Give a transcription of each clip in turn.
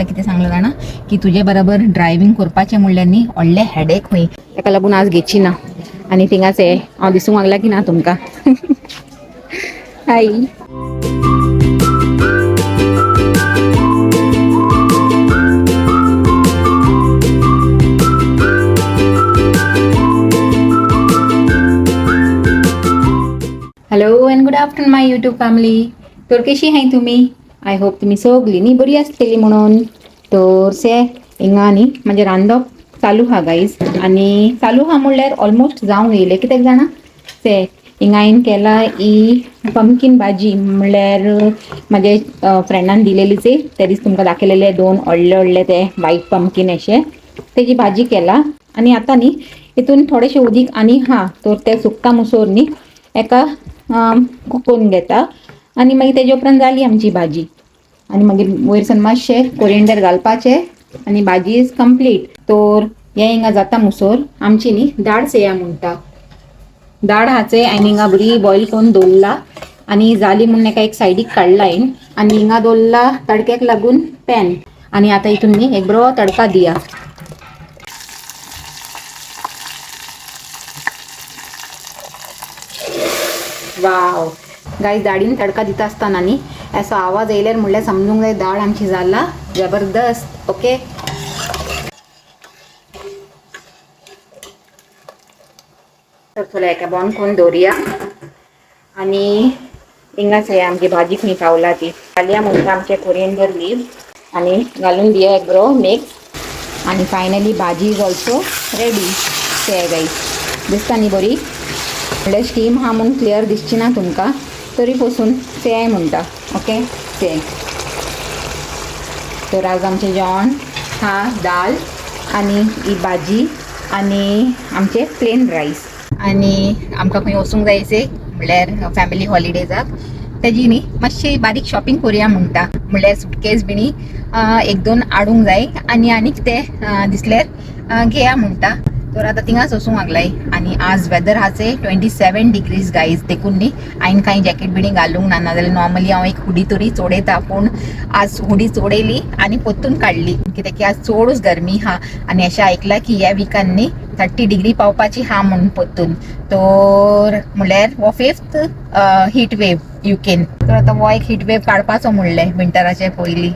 कितें सांगलें जाणा की तुजे बरोबर ड्रायव्हिंग करपाचें म्हणल्यार व्हडलें हेडेक खंय ताका लागून आज घेवची ना आनी थिंगाच हांव दिसूंक लागला की ना तुमकां hi hello and good afternoon my YouTube family. तर कशी आहे तुम्ही? आय होप तुम्ही सगळी न्ही बरी आसतली म्हणून. तर से हिंगा न्ही म्हणजे रांदप चालू हा गाईज आणि चालू हा म्हणल्यार ऑलमोस्ट जावंक येयलें कित्याक जाणा से हिंगा हांवें केला ही पंपकीन भाजी म्हणल्यार म्हाजे फ्रेंडान दिलेली त्या दीस तुमकां दाखयलेले 2 व्हडले व्हडले ते व्हायट पंपकीन अशे तेजी भाजी केला आणि आतां न्ही हितून थोडेशें उदीक आनी हा तर ते सुक्का मुसोर न्ही एका कुकोवन घेता आनी मागीर तेजे उपरांत जाली आमची भाजी आनी मागीर वयरसान मातशें कोरिएंडर घालपाचें आनी भाजी इज कंप्लीट. तर हें हिंगा जाता मुसोर आमची न्ही दाळ सेया म्हणटा दाळ हाचे हांवें हिंगा बरी बॉयल करून दवरला आनी जाली म्हणून एका एक सायडीक काडला हांवें आनी हिंगा दवरला तडक्याक लागून पॅन आनी आतां हितून न्ही एक बरो तडका दिया. वाव गाईस दाळीन तडका दिता आसतना न्ही असो आवाज येयल्यार म्हणल्यार समजूंक जाय दाळ आमची जाला जबरदस्त. ओके तर थोड्या एका बॉन करून दवरया आनी हिंगाच हे आमची भाजी खंय पावला ती घालया म्हणटा आमचे कोरिएंडर लीव्ह आनी घालून दिया एक बरो मिक्स आनी फायनली भाजी इज ऑल्सो रेडी. ते गाईस दिसता न्ही बरी म्हणल्यार स्टीम हा म्हणून क्लियर दिसची ना तुमकां तरी पासून ते म्हणटा. ओके ते तर आज आमचें जेवण हा दाल आनी ही भाजी आनी आमचे प्लेन रायस आनी आमकां खंय वचूंक जायचे म्हणल्यार फॅमिली हॉलिडेजाक तेजी न्ही मातशी बारीक शॉपिंग करुया म्हणटा म्हणल्यार सुटकेस बिणी 1-2 हाडूंक जाय आनी आनीक ते दिसल्यार घेया म्हणटा. तर आतां थिंगाच वचूंक लागलाय आनी आज वेदर हाचे 27 डिग्रीज गायज देखून न्ही हांवें कांय जॅकेट बिणी घालूंक ना नाजाल्यार नॉर्मली हांव एक हुडी तरी चोडयता पूण आज हुडी चोडयली आनी पोत्तून काडली कित्याक की आज चडूच गरमी हा आनी अशें आयकलां की ह्या विकान न्ही 30 डिग्री पावपाची हा म्हणून पोत्तून. तर म्हणल्यार हो 5th हीट वेव युकेन. तर आतां हो एक हीट वेव काडपाचो म्हणलें विंटराचे पयलीं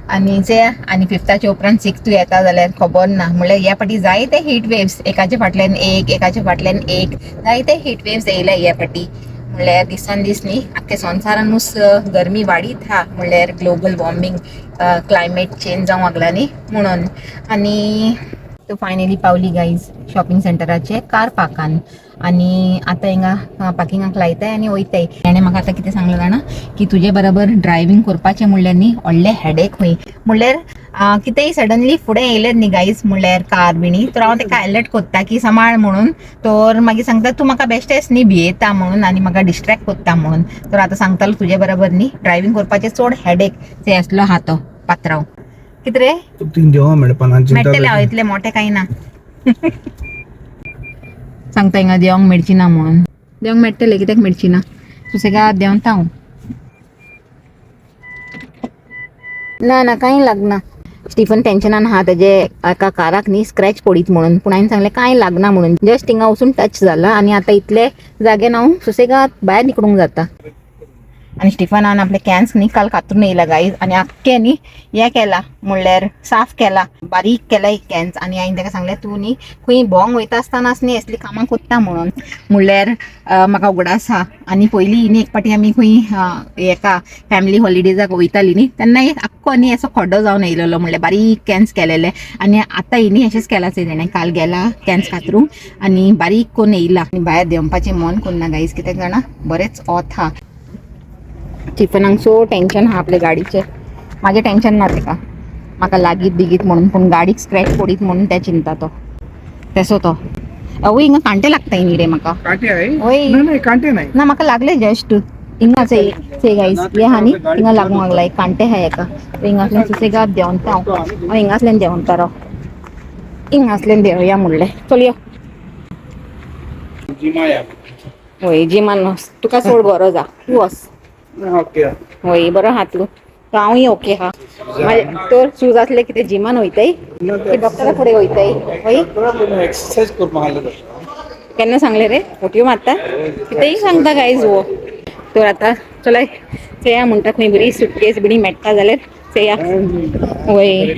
आनी जे आनी 5थाचे उपरांत 6th येता जाल्यार खबर ना म्हणल्यार ह्या फाटी जायते हीट वेव्स एकाचे फाटल्यान एकाचे फाटल्यान एक जायते हीट वेव्स येयले ह्या फाटी म्हणल्यार दिसान दीस न्ही आख्खे संवसारानूच गरमी वाडीत हा म्हणल्यार ग्लोबल वॉर्मिंग क्लायमेट चेंज जावंक लागला न्ही म्हणून. आनी तो फायनली पावली गायज शॉपिंग सेंटराचे कार पार्कान आनी आतां हिंगा पार्किंगाक लायताय आनी वयताय. ताणें म्हाका आतां कितें सांगलें जाणा की तुजे बरोबर ड्रायव्हिंग करपाचें म्हणल्यार न्ही व्हडलें हेडेक खंय म्हणल्यार कितेंय सडनली फुडें येयलें न्ही गायज म्हणल्यार कार बिणी तर हांव ताका अलर्ट कोत्ता की सांबाळ म्हणून. तर मागीर सांगता तूं म्हाका बेश्टेंच न्ही भियेता म्हणून आनी म्हाका डिस्ट्रॅक्ट कोत्ता म्हणून. तर आतां सांगतालो तुजे बरोबर न्ही ड्रायव्हिंग करपाचें चड हेडेक ते आसलो हा तो पात्रांव कितें रे मेळटलें हांव इतलें मोठें कांय ना सांगता हिंगा देवंक मेळची ना म्हणून देवंक मेळटलें कित्याक मेळची ना सुसेगाद देंवता हांव ना कांय लागना. स्टीफन टेन्शनान हा तेजे एका काराक न्ही स्क्रॅच पडीत म्हणून पूण हांवें सांगलें कांय लागना म्हणून जस्ट हिंगा वचून टच जाला आनी आतां इतले जाग्यान हांव सुसेगाद भायर निकळूंक जाता. आनी स्टिफनान आपले कॅन्स न्ही काल कातरून येयला गायज आनी आख्खे न्ही हें केला म्हणल्यार साफ केला बारीक केला कॅन्स आनी हांवें ताका सांगलें तूं न्ही खंय भोंवंक वयता आसतनाच न्ही असली कामां कोत्ता म्हणून म्हणल्यार म्हाका उगडास हा. आनी पयलीं न्ही एक पाटी आमी खंय हेका फॅमिली हॉलिडेजाक वयतालीं न्ही तेन्ना एक आख्खो न्ही असो खड्डो जावन येयलेलो म्हणल्यार बारीक कॅन्स केलेले आनी आतां ही न्ही अशेंच केला तेणें काल गेला कॅन्स कातरूंक आनी बारीक करून येयला आनी भायर देंवपाचें मन करना गायज कित्याक जाणा बरेंच ऑथ हा. स्टिफनाक सो टेन्शन हा आपल्या गाडीचें म्हाजें टेन्शन ना तेका म्हाका लागीत बिगीत म्हणून पूण गाडीक स्क्रॅच पडीत म्हणून ते चिंता तो तेसो तो आवय हिंगा कांटे लागताय न्ही रे म्हाका वय ना म्हाका लागले जस्ट हिंगाच से गायज हे हा न्ही हिंगा लागूंक लागला एक कांटे हा हेका हिंगासल्यान सुसेगाद देंवता हांव हिंगासल्यान देंवता राव हिंगासल्यान देंवया म्हणलें चल यो वय जिमान तुका सोड बरो जा तूं वच होय बरो हा तूं हांवूय ओके हा तर शूज असले की ते जिमान वयताय की डॉक्टरा फुडें वयताय वय एक्सरसाइज कर महाल केन्ना सांगले रे फोटयो मारता कितेंय सांगता गायज वो तर आता चलय चेया म्हणटात न्ही बरी सुटकेस बिडी मेट्टा जाल्यार चेया वय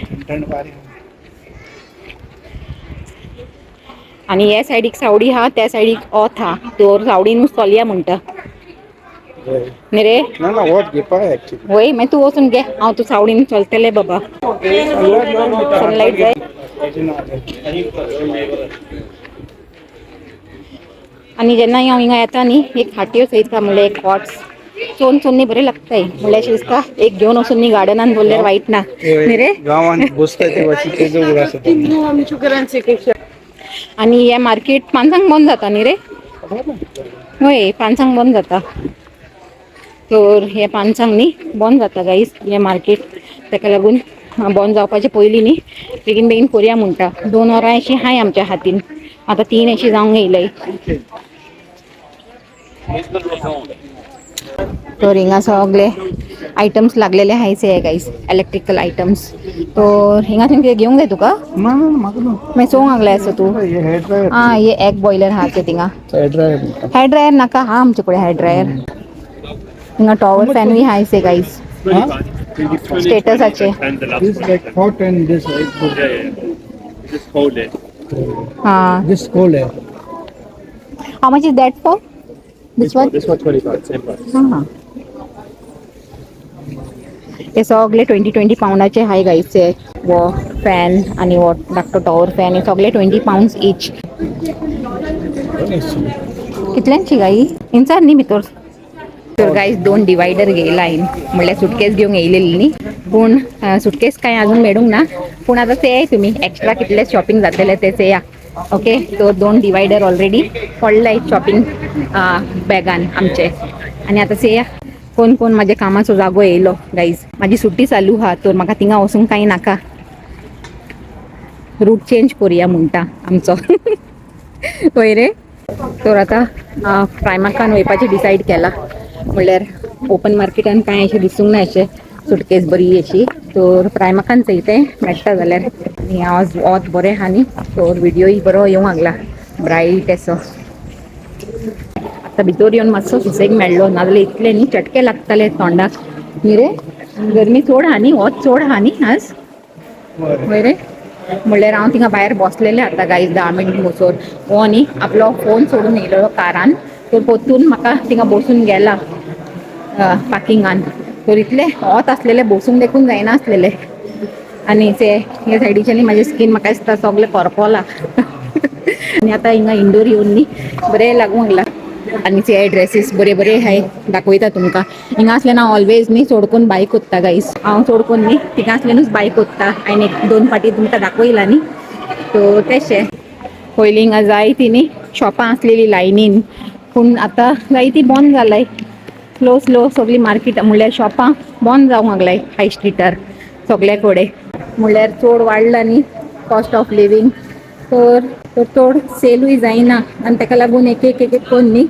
आणि हे सायडीक सावडी हा त्या सायडीक ऑथ हा तर सावडीनूच चलया म्हणटा न्ही रे ना ना वॉट घे पाय एक्चुअली वय मागीर तूं वचून घे हांव तूं सावडीन चलतलें बाबा सनलायट जाय आणि जेन्ना हांव हिंगा येता न्ही एक खाट्यो थंयता म्हणल्यार एक कॉट्स चोन चोन्नी बरें लागताय म्हणल्यार अशें दिसता एक घेवन वचून न्ही गार्डनान दवरल्यार वायट ना न्ही रे गांवांत बसताय ते भाशेन तेजो उगड आसा आणि हे मार्केट पांचांक बंद जाता न्ही रे होय पांचांक बंद जाता तर हे पांचांक न्ही बंद जाता गाईज हे मार्केट ताका लागून बंद जावपाचे पयलीं न्ही बेगीन बेगीन करया म्हणटा 2 वरां अशीं हाय आमच्या हातीन आतां 3 अशीं जावंक येयलय तर हिंगा सगळे आयटम्स लागलेले हायच हे गाईज इलेक्ट्रिकल आयटम्स तर हिंगासून कितें घेवंक जाय तुका मागीर चोवंक लागलाय असो तूं आं हे एग बॉयलर हा ते थिंगा हेअर ड्रायर नाका हा आमचे कडेन हेअर ड्रायर हिंगा टॉवर फॅनूय हायच गाईज स्टेटसाचे हां how much is that for this one हां हे सगळे 20-20 पाउंडाचे हाय गाईचे वो फॅन आणि वो धाकटो टॉवर फॅन हे सगळे 20 पाउंड्स ईच कितल्यांची गाई इंचार न्ही भितर तर गाईज 2 डिवायडर घेयला हायन म्हणल्यार सुटकेस घेवंक येयलेली न्ही पूण सुटकेस कांय अजून मेळूंक ना पूण आतां चेयाय तुमी एक्स्ट्रा कितले शॉपिंग जातलें तें चेया ओके तो 2 डिवायडर ऑलरेडी पडलाय शॉपिंग बॅगान आमचे आणि आतां चेया कोण कोण म्हाज्या कामाचो जागो येयलो गाईज म्हाजी सुट्टी चालू हा तर म्हाका थिंगा वचूंक कांय नाका रूट चेंज करुया म्हणटा आमचो वय रे तर आतां प्रायमार्कान वयपाचें डिसायड केलां म्हणल्यार ओपन मार्केटान कांय अशें दिसूंक ना अशें सुटकेस बरी अशी तर प्रायमार्कान चयतें मेळटा जाल्यार आनी आज वोत बरें आहा न्ही तर व्हिडियोय बरो येवंक लागला ब्रायट असो आतां भितर येवन मातसो सुसेग मेळ्ळो नाजाल्यार इतले न्ही चटके लागताले तोंडाक न्ही रे गरमी चड आहा न्ही वोत चड आहा न्ही आज वय रे म्हणल्यार हांव थिंगा भायर बसलेलें आतां गायज 10 मिनट बसोन हो न्ही आपलो फोन सोडून येयलो कारान तर पोत्तून म्हाका थिंगा बसून गेला पार्किंगान तर इतले वोत आसलेले बसूंक देखून जायना आसलेले आनी ते हे सायडीच्यान म्हाजे स्कीन म्हाका दिसता सगळें करपोलां आनी आतां हिंगा इंडोर येवन न्ही बरें लागूंक लागलां आनी ते ड्रेसीस बरे बरे हाय दाखयता तुमकां हिंगा आसल्यार हांव ऑलवेज न्ही चोडकून बाय कोत्ता गायज हांव चोडकून न्ही थिंगा आसल्यानूच बाय कोत्ता हांवें 1-2 फाटी तुमकां दाखयलां न्ही सो तेशें पयलीं हिंगा जायतीं न्ही शॉपां आसलेलीं लायनीन पूण आतां जायतीं बंद जालाय स्लो स्लो सगळीं मार्केट म्हणल्यार शॉपां बंद जावंक लागलाय हाय स्ट्रिटार सगळे कडेन म्हणल्यार चड वाडलां न्ही कॉस्ट ऑफ लिवींग तर चड सेलूय जायना आनी ताका लागून एक एक करून न्ही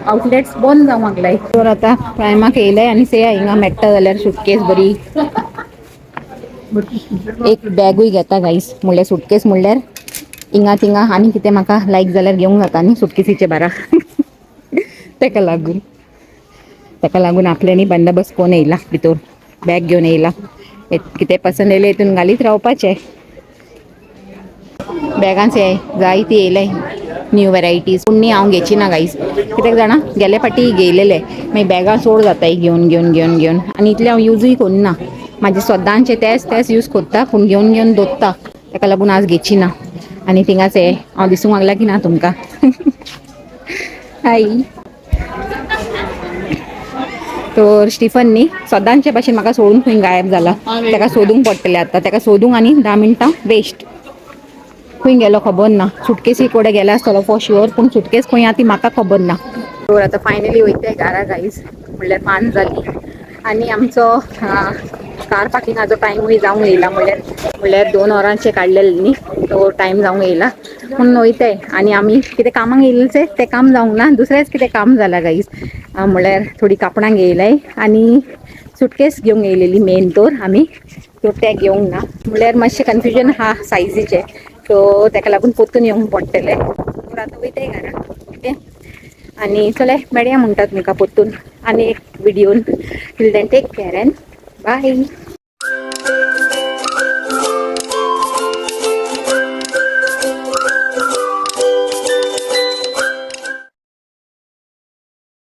आउटलेट्स बंद जावंक लागलाय तर आतां प्रायमाक येयलाय आनी चेया हिंगा मेळटा जाल्यार सुटकेस बरी एक बॅगूय घेता गाईस म्हणल्यार सुटकेस म्हणल्यार हिंगा थिंगा आनी कितें म्हाका लायक जाल्यार घेवंक जाता न्ही सुटकेसीचे बारा ताका लागून आपले न्ही बंदोबस्त कोन्न येयला भितर बॅग घेवन येयला कितें पसंद येयलें हितून घालीत रावपाचें बॅगांचे जायती येयले न्यू वेरायटीज पूण न्ही हांव घेवची ना गाईज कित्याक जाणा गेले फाटी घेयलेले मागीर बॅगां चड जाताय घेवन आनी इतले हांव यूजूय कोन्ना म्हाजे सदांचे तेच यूज कोत्ता पूण घेवन दवरता ताका लागून आज घेवची ना आनी थिंगाच हे हांव दिसूंक लागला की ना तुमकां हाय तर स्टिफन न्ही सदांचे भाशेन म्हाका सोडून खंय गायब जाला ताका सोदूंक पडटलें आतां ताका सोदूंक आनी 10 मिनटां वेस्ट खंय गेलो खबर ना सुटकेसी कडेन गेलो आसतलो फॉर शुअर पूण सुटकेस खंय आहा ती म्हाका खबर ना तर आतां फायनली वयताय घरा गाईज म्हणल्यार 5 जाली आनी आमचो कार पार्किंगाचो टायमूय जावंक येयला म्हणल्यार 2 वरांचे काडलेले न्ही तो टायम जावंक येयला पूण वयताय आनी आमी कितें कामाक येयल्लें तें काम जावंक ना दुसरेंच कितें काम जालां गाईज म्हणल्यार थोडी कापडां घेयलाय आनी सुटकेस घेवंक येयलेली मेन तर आमी सो ते घेवंक ना म्हळ्यार मातशें कन्फ्युजन आहा सायजीचे सो ताका लागून पोत्तून येवंक पडटलें पूण आतां वयताय घरा ओके आनी चले मेळया म्हणटात म्हाका पोत्तून आनी एक विडियोन till then take care and bye